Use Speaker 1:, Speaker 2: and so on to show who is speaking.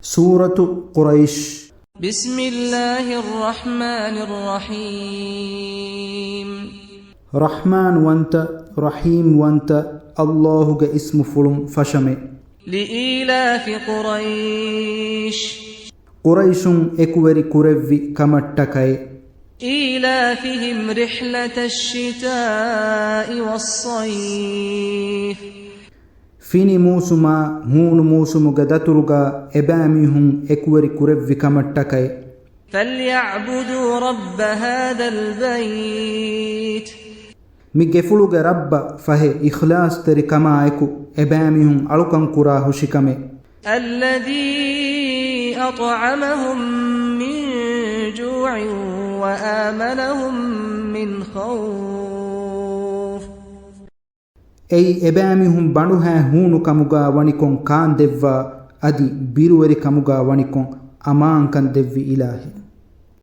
Speaker 1: سورة قريش.
Speaker 2: بسم الله الرحمن الرحيم.
Speaker 1: رحمن وانت رحيم وانت الله اسم فلم فشمه.
Speaker 2: لإيلاف قريش.
Speaker 1: قريش اكوري كورفي كمتكاي.
Speaker 2: إيلافهم رحلة الشتاء والصيف.
Speaker 1: فيني موسما هون موسم غدترغا اباميهم اكوري كورفي كمتكاي.
Speaker 2: فليعبدوا رب هذا البيت.
Speaker 1: ميغفلوغ رب فهي إخلاص تري كما ايكو اباميهم الكن كرا هشكمه.
Speaker 2: الذي أطعمهم من جوع وآمنهم من خوف.
Speaker 1: اي اباميهم بانوها هونو كمغا ونيكون كان ديوا ادي بيرووري كمغا ونيكون امان كان ديوي الهي.